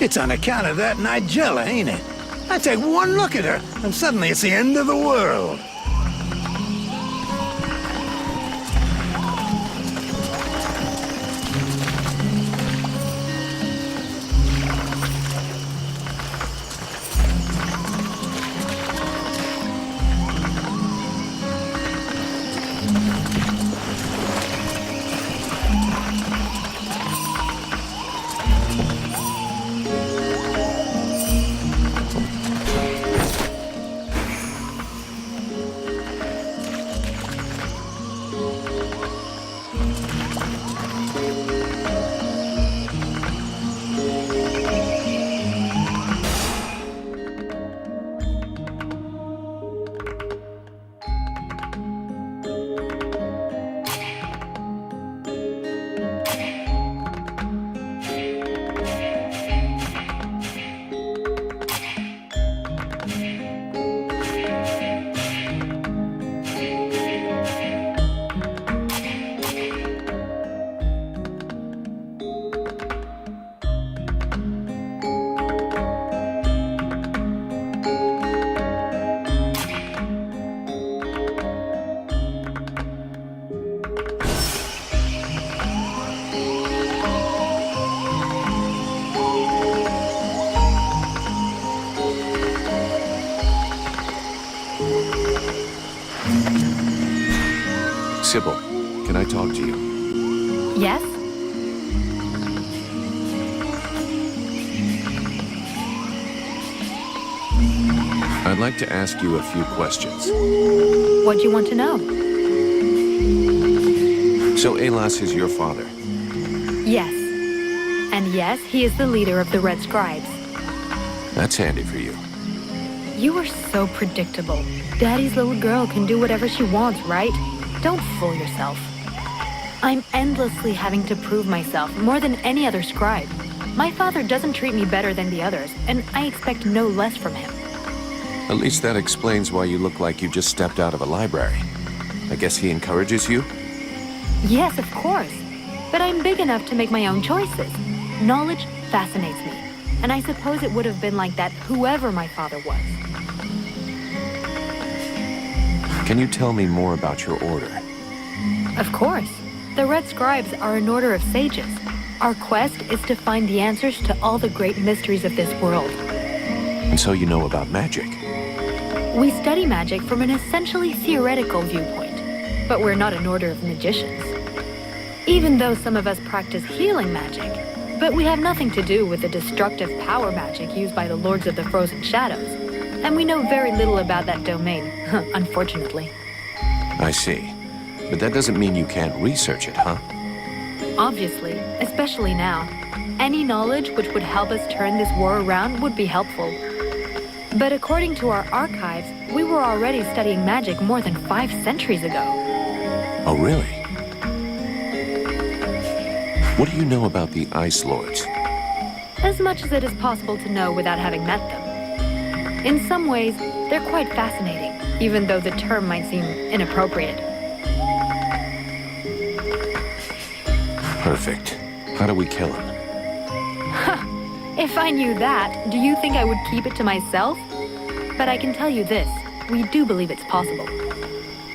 It's on account of that Nigella, ain't it? I take one look at her, and suddenly it's the end of the world. Sybil, can I talk to you? Yes? I'd like to ask you a few questions. What do you want to know? So Alas is your father? Yes. And yes, he is the leader of the Red Scribes. That's handy for you. You are so predictable. Daddy's little girl can do whatever she wants, right? Don't fool yourself. I'm endlessly having to prove myself more than any other scribe. My father doesn't treat me better than the others, and I expect no less from him. At least that explains why you look like you just stepped out of a library. I guess he encourages you? Yes, of course. But I'm big enough to make my own choices. Knowledge fascinates me, and I suppose it would have been like that whoever my father was. Can you tell me more about your order? Of course. The Red Scribes are an order of sages. Our quest is to find the answers to all the great mysteries of this world. And so you know about magic? We study magic from an essentially theoretical viewpoint, but we're not an order of magicians. Even though some of us practice healing magic, but we have nothing to do with the destructive power magic used by the Lords of the Frozen Shadows, and we know very little about that domain, unfortunately. I see. But that doesn't mean you can't research it, huh? Obviously, especially now. Any knowledge which would help us turn this war around would be helpful. But according to our archives, we were already studying magic more than 5 centuries ago. Oh, really? What do you know about the Ice Lords? As much as it is possible to know without having met them. In some ways, they're quite fascinating, even though the term might seem inappropriate. Perfect. How do we kill him? If I knew that, do you think I would keep it to myself? But I can tell you this, we do believe it's possible.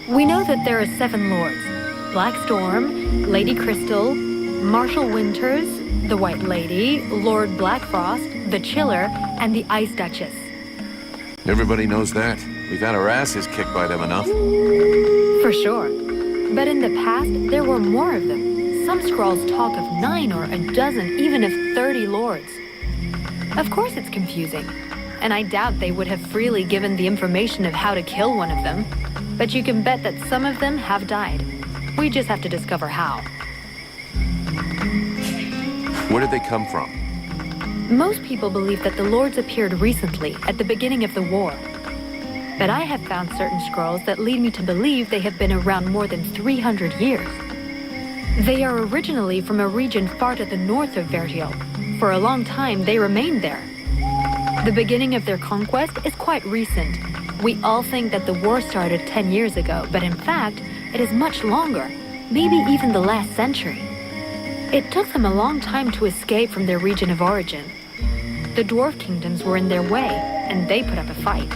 We know that there are 7 lords. Black Storm, Lady Crystal, Marshal Winters, the White Lady, Lord Blackfrost, the Chiller, and the Ice Duchess. Everybody knows that. We've had our asses kicked by them enough. For sure. But in the past, there were more of them. Some scrolls talk of 9 or a dozen, even of 30 lords. Of course it's confusing, and I doubt they would have freely given the information of how to kill one of them. But you can bet that some of them have died. We just have to discover how. Where did they come from? Most people believe that the lords appeared recently, at the beginning of the war. But I have found certain scrolls that lead me to believe they have been around more than 300 years. They are originally from a region far to the north of Vertiel. For a long time, they remained there. The beginning of their conquest is quite recent. We all think that the war started 10 years ago, but in fact, it is much longer, maybe even the last century. It took them a long time to escape from their region of origin. The dwarf kingdoms were in their way, and they put up a fight.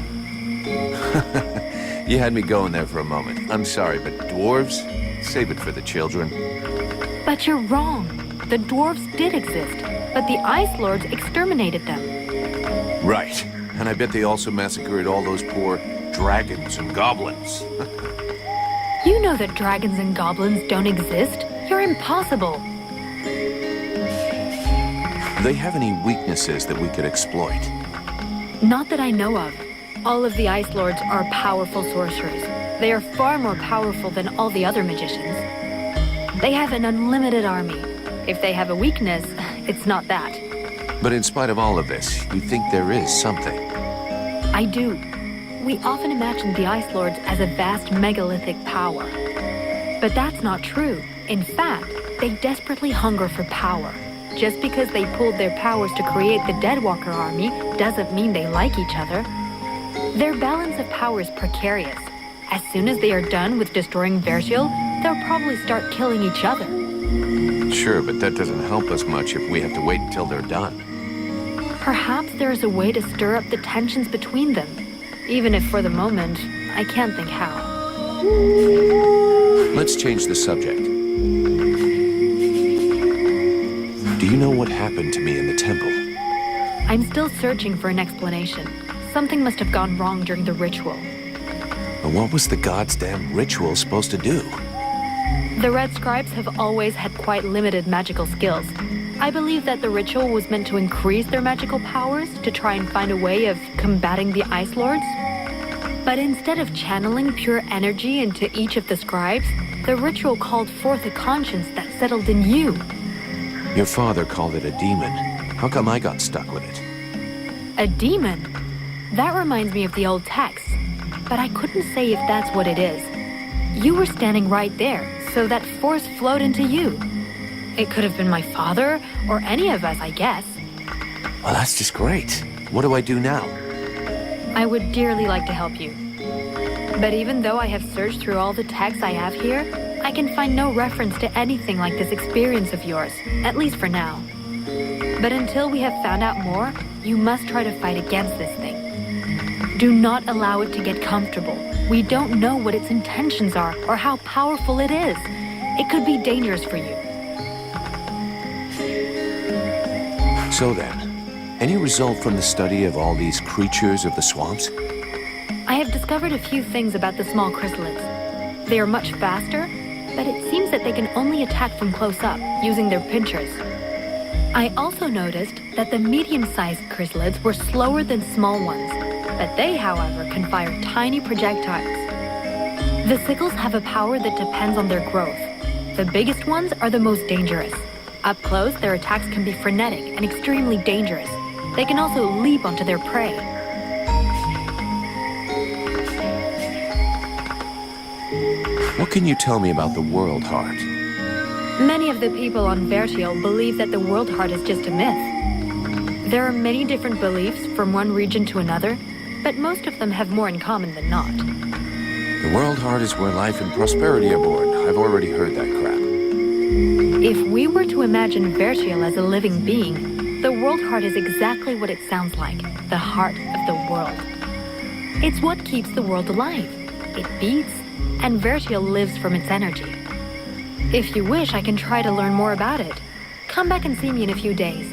You had me going there for a moment. I'm sorry, but dwarves? Save it for the children. But you're wrong. The dwarves did exist, but the Ice Lords exterminated them. Right. And I bet they also massacred all those poor dragons and goblins. You know that dragons and goblins don't exist. You're impossible. Do they have any weaknesses that we could exploit? Not that I know of. All of the Ice Lords are powerful sorcerers. They are far more powerful than all the other magicians. They have an unlimited army. If they have a weakness, it's not that. But in spite of all of this, you think there is something? I do. We often imagine the Ice Lords as a vast megalithic power. But that's not true. In fact, they desperately hunger for power. Just because they pooled their powers to create the Deadwalker army doesn't mean they like each other. Their balance of power is precarious. As soon as they are done with destroying Vertial, they'll probably start killing each other. Sure, but that doesn't help us much if we have to wait until they're done. Perhaps there is a way to stir up the tensions between them. Even if for the moment, I can't think how. Let's change the subject. Do you know what happened to me in the temple? I'm still searching for an explanation. Something must have gone wrong during the ritual. And what was the god's damn ritual supposed to do? The Red Scribes have always had quite limited magical skills. I believe that the ritual was meant to increase their magical powers to try and find a way of combating the Ice Lords. But instead of channeling pure energy into each of the scribes, the ritual called forth a conscience that settled in you. Your father called it a demon. How come I got stuck with it? A demon? That reminds me of the old text, but I couldn't say if that's what it is. You were standing right there, so that force flowed into you. It could have been my father, or any of us, I guess. Well, that's just great. What do I do now? I would dearly like to help you. But even though I have searched through all the texts I have here, I can find no reference to anything like this experience of yours, at least for now. But until we have found out more, you must try to fight against this thing. Do not allow it to get comfortable. We don't know what its intentions are or how powerful it is. It could be dangerous for you. So then, any result from the study of all these creatures of the swamps? I have discovered a few things about the small chrysalids. They are much faster, but it seems that they can only attack from close up, using their pinchers. I also noticed that the medium-sized chrysalids were slower than small ones, but they, however, can fire tiny projectiles. The sickles have a power that depends on their growth. The biggest ones are the most dangerous. Up close, their attacks can be frenetic and extremely dangerous. They can also leap onto their prey. What can you tell me about the World Heart? Many of the people on Vertial believe that the World Heart is just a myth. There are many different beliefs from one region to another, but most of them have more in common than not. The World Heart is where life and prosperity are born. I've already heard that crap. If we were to imagine Vertial as a living being, the World Heart is exactly what it sounds like, the heart of the world. It's what keeps the world alive. It beats, and Vertial lives from its energy. If you wish, I can try to learn more about it. Come back and see me in a few days.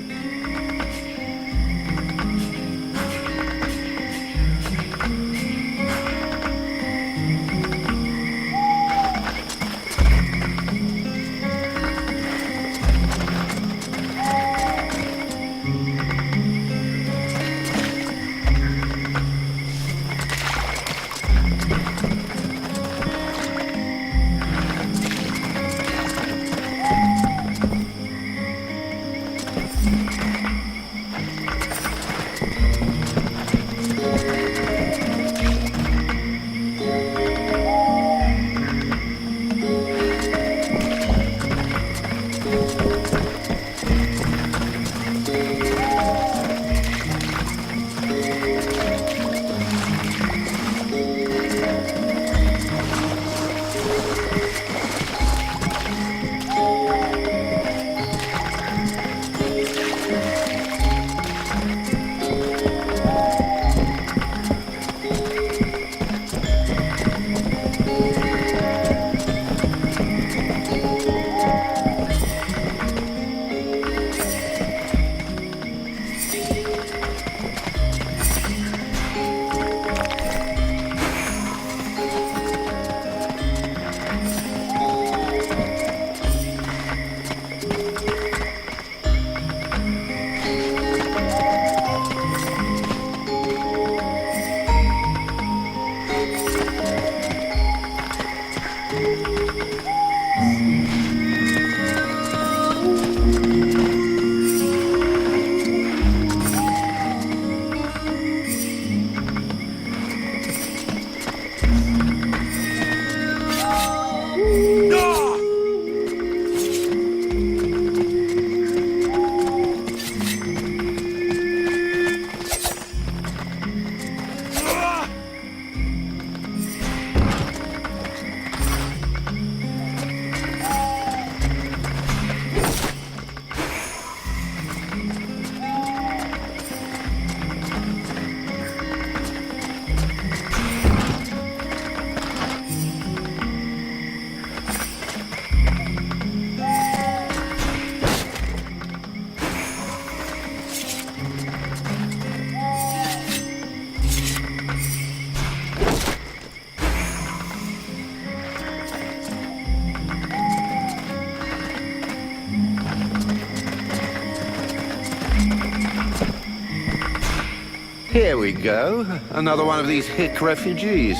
Here we go. Another one of these hick refugees.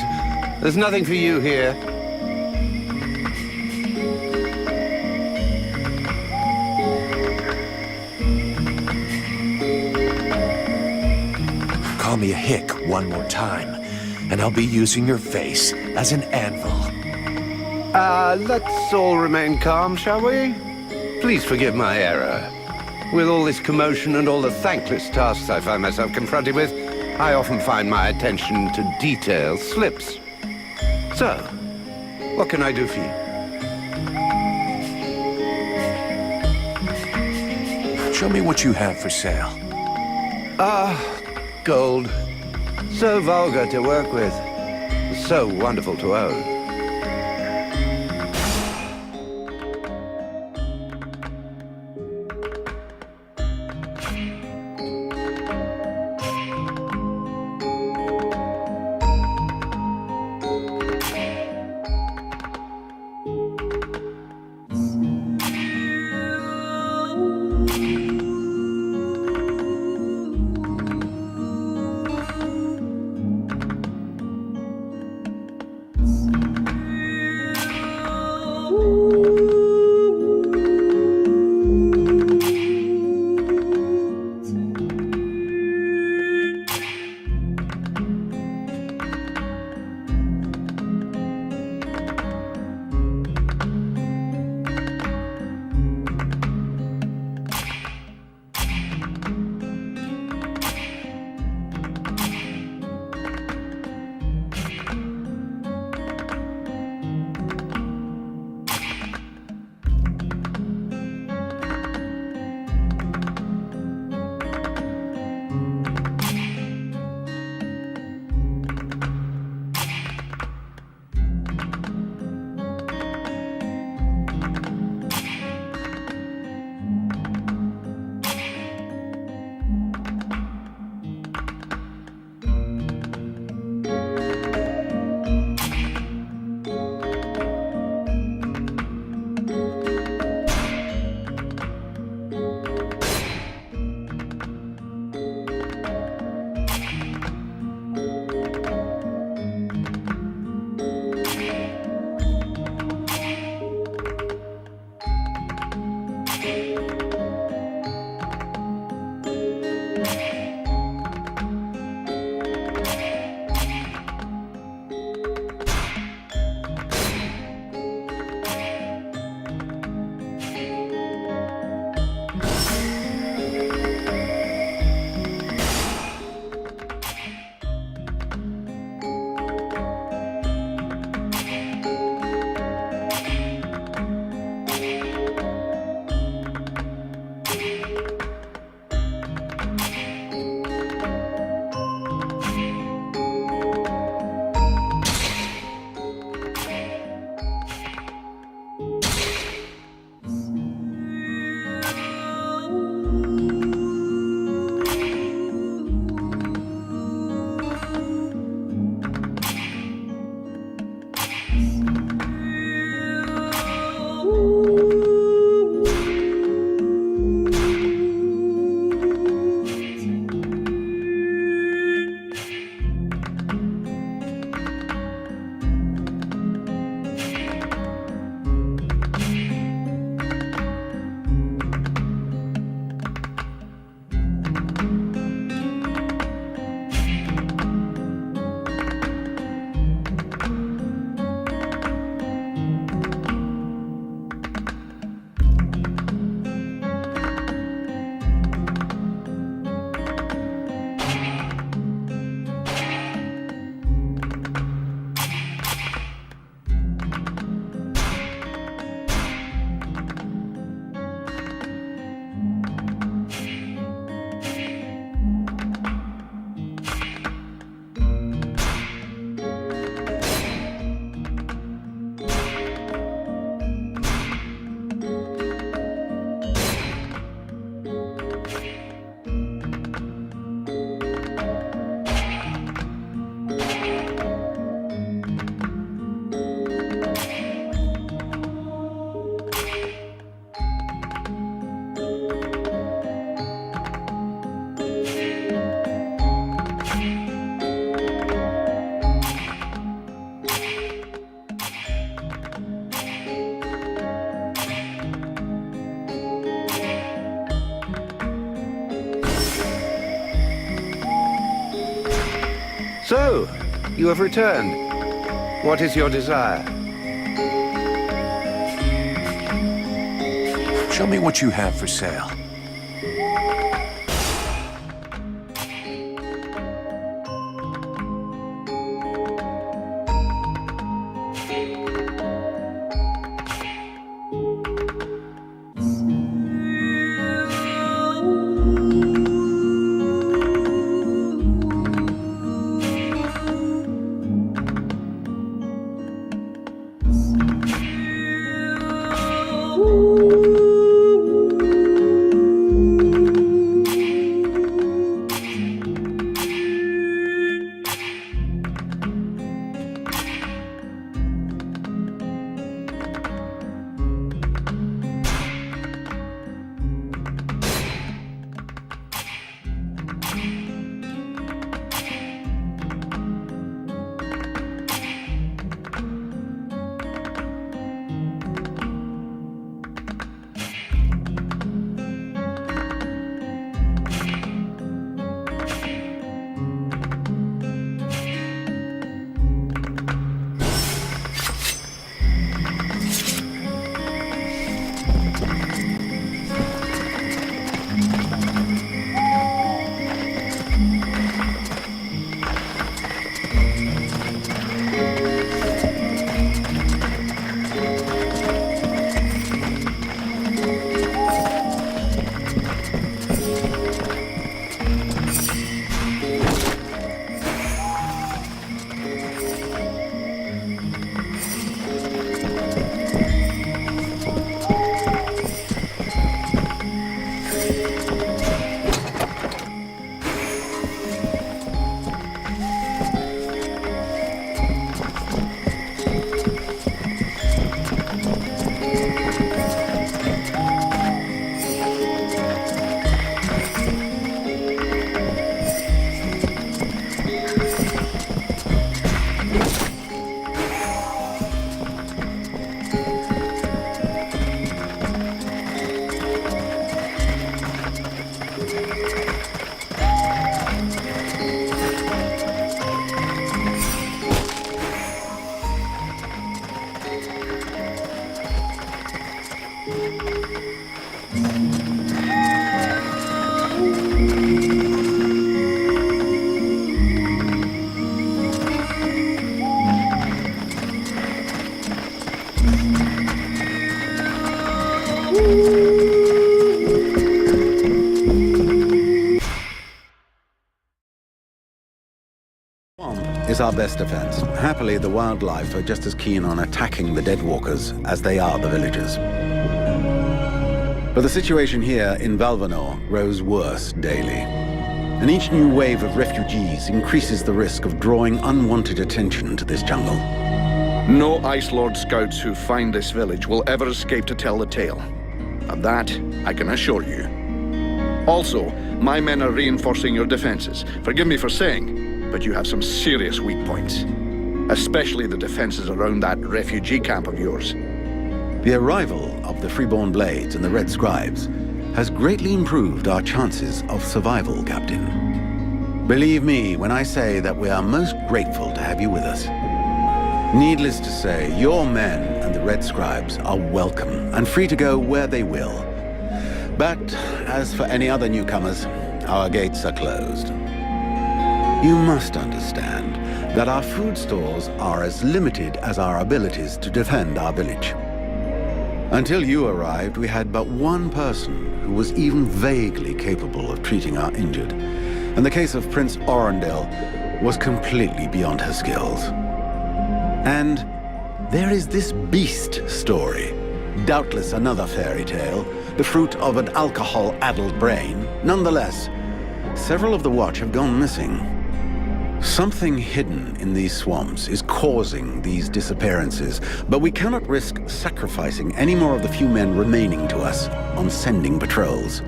There's nothing for you here. Call me a hick one more time, and I'll be using your face as an anvil. Let's all remain calm, shall we? Please forgive my error. With all this commotion and all the thankless tasks I find myself confronted with, I often find my attention to detail slips. So, what can I do for you? Show me what you have for sale. Gold. So vulgar to work with. So wonderful to own. So, you have returned. What is your desire? Show me what you have for sale. Is our best defense. Happily, the wildlife are just as keen on attacking the dead walkers as they are the villagers. But the situation here in Valvanor grows worse daily. And each new wave of refugees increases the risk of drawing unwanted attention to this jungle. No Ice Lord scouts who find this village will ever escape to tell the tale. Of that, I can assure you. Also, my men are reinforcing your defenses. Forgive me for saying, but you have some serious weak points. Especially the defenses around that refugee camp of yours. The arrival of the Freeborn Blades and the Red Scribes has greatly improved our chances of survival, Captain. Believe me when I say that we are most grateful to have you with us. Needless to say, your men and the Red Scribes are welcome and free to go where they will. But as for any other newcomers, our gates are closed. You must understand that our food stores are as limited as our abilities to defend our village. Until you arrived, we had but one person who was even vaguely capable of treating our injured, and the case of Prince Orendale was completely beyond her skills. And there is this beast story, doubtless another fairy tale, the fruit of an alcohol-addled brain. Nonetheless, several of the Watch have gone missing. Something hidden in these swamps is causing these disappearances, but we cannot risk sacrificing any more of the few men remaining to us on sending patrols.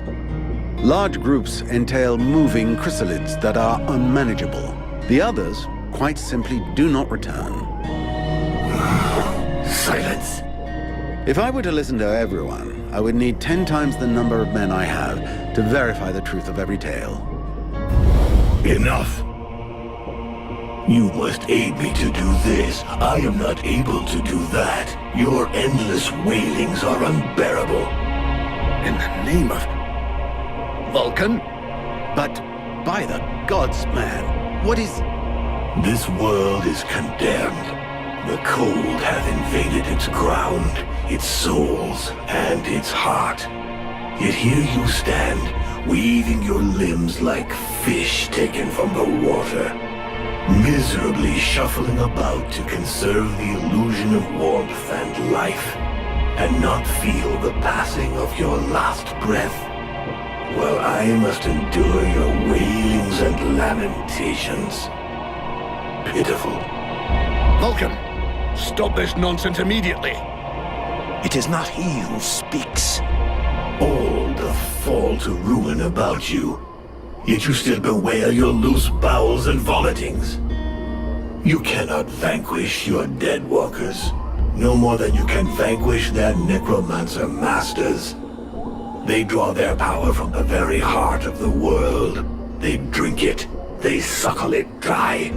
Large groups entail moving chrysalids that are unmanageable. The others, quite simply, do not return. Silence. If I were to listen to everyone, I would need 10 times the number of men I have to verify the truth of every tale. Enough. You must aid me to do this. I am not able to do that. Your endless wailings are unbearable. In the name of... Vulcan? But by the gods, man, what is... This world is condemned. The cold hath invaded its ground, its souls, and its heart. Yet here you stand, weaving your limbs like fish taken from the water, miserably shuffling about to conserve the illusion of warmth and life, and not feel the passing of your last breath, while I must endure your wailings and lamentations. Pitiful. Vulcan, stop this nonsense immediately. It is not he who speaks. All doth fall to ruin about you, yet you still bewail your loose bowels and vomitings. You cannot vanquish your dead walkers, no more than you can vanquish their necromancer masters. They draw their power from the very heart of the world. They drink it, they suckle it dry.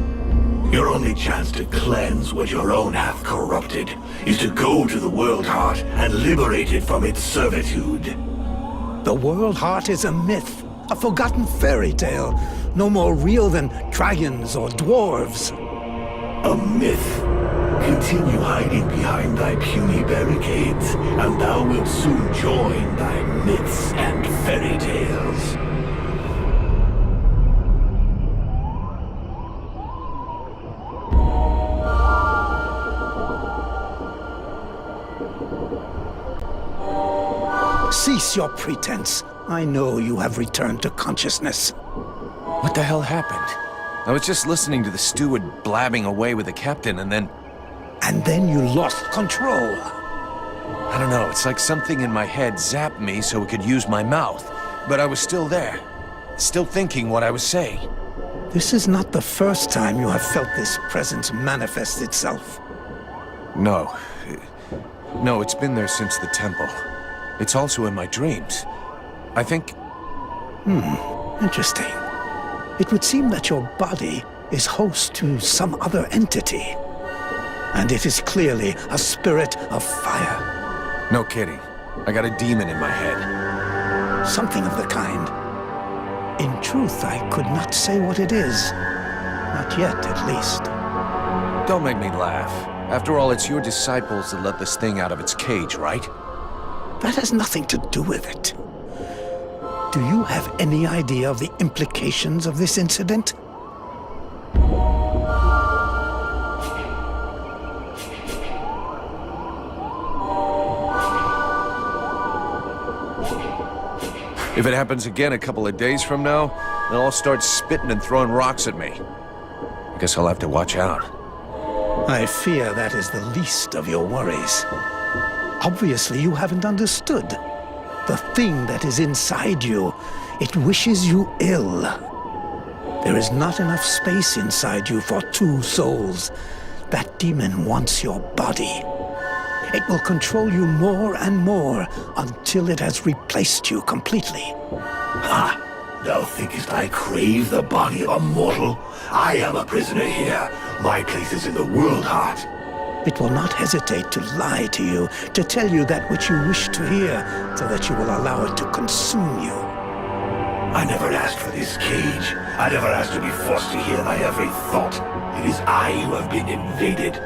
Your only chance to cleanse what your own hath corrupted is to go to the World Heart and liberate it from its servitude. The World Heart is a myth, a forgotten fairy tale, no more real than dragons or dwarves. A myth. Continue hiding behind thy puny barricades, and thou wilt soon join thy myths and fairy tales. Cease your pretense. I know you have returned to consciousness. What the hell happened? I was just listening to the steward blabbing away with the captain and then... And then you lost control. I don't know, it's like something in my head zapped me so it could use my mouth. But I was still there, still thinking what I was saying. This is not the first time you have felt this presence manifest itself. No. No, it's been there since the temple. It's also in my dreams. I think... Interesting. It would seem that your body is host to some other entity. And it is clearly a spirit of fire. No kidding. I got a demon in my head. Something of the kind. In truth, I could not say what it is. Not yet, at least. Don't make me laugh. After all, it's your disciples that let this thing out of its cage, right? That has nothing to do with it. Do you have any idea of the implications of this incident? If it happens again a couple of days from now, they'll all start spitting and throwing rocks at me. I guess I'll have to watch out. I fear that is the least of your worries. Obviously, you haven't understood. The thing that is inside you, it wishes you ill. There is not enough space inside you for two souls. That demon wants your body. It will control you more and more until it has replaced you completely. Ha! Thou thinkest I crave the body of a mortal? I am a prisoner here. My place is in the World Heart. It will not hesitate to lie to you, to tell you that which you wish to hear, so that you will allow it to consume you. I never asked for this cage. I never asked to be forced to hear thy every thought. It is I who have been invaded.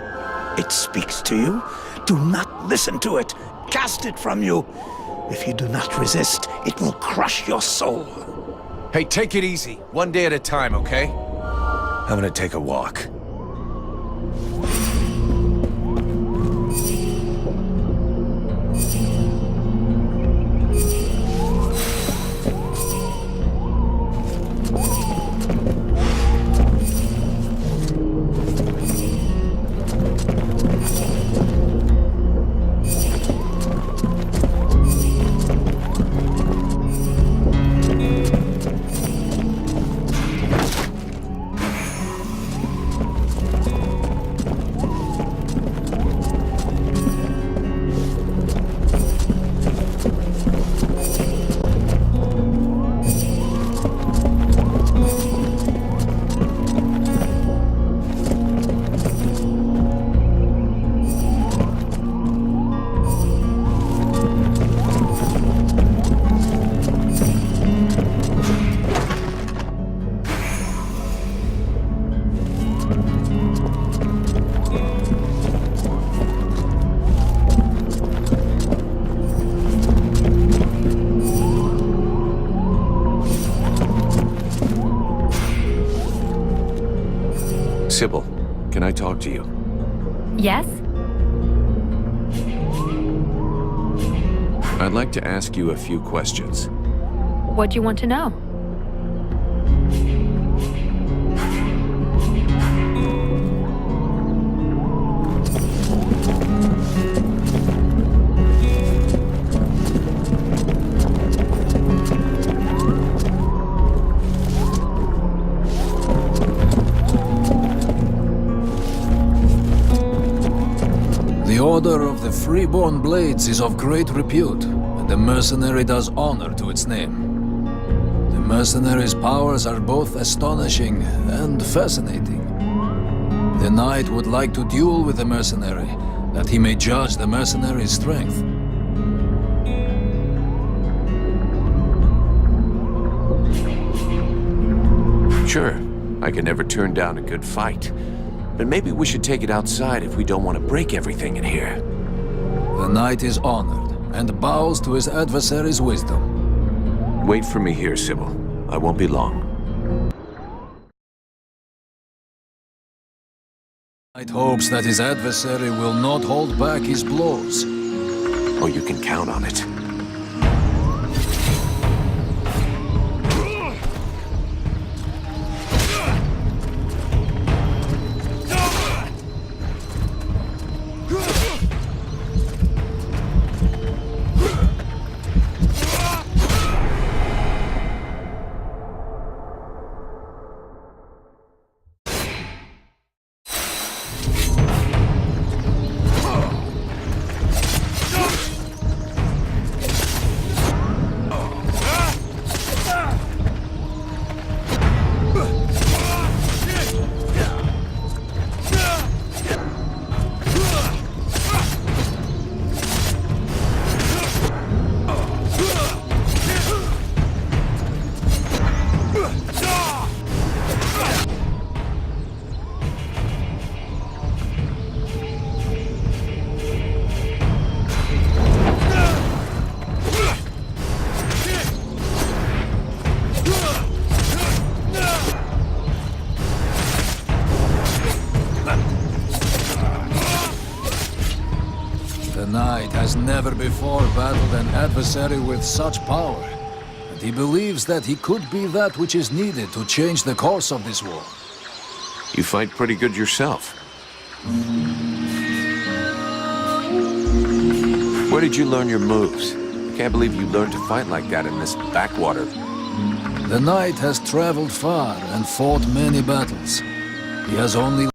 It speaks to you. Do not listen to it. Cast it from you. If you do not resist, it will crush your soul. Hey, take it easy. One day at a time, okay? I'm gonna take a walk. Sybil, can I talk to you? Yes? I'd like to ask you a few questions. What do you want to know? The Order of the Freeborn Blades is of great repute, and the mercenary does honor to its name. The mercenary's powers are both astonishing and fascinating. The knight would like to duel with the mercenary, that he may judge the mercenary's strength. Sure, I can never turn down a good fight. But maybe we should take it outside if we don't want to break everything in here. The knight is honored, and bows to his adversary's wisdom. Wait for me here, Sybil. I won't be long. The knight hopes that his adversary will not hold back his blows. Oh, you can count on it. The knight has never before battled an adversary with such power, and he believes that he could be that which is needed to change the course of this war. You fight pretty good yourself. Where did you learn your moves? I can't believe you learned to fight like that in this backwater. The knight has traveled far and fought many battles. He has only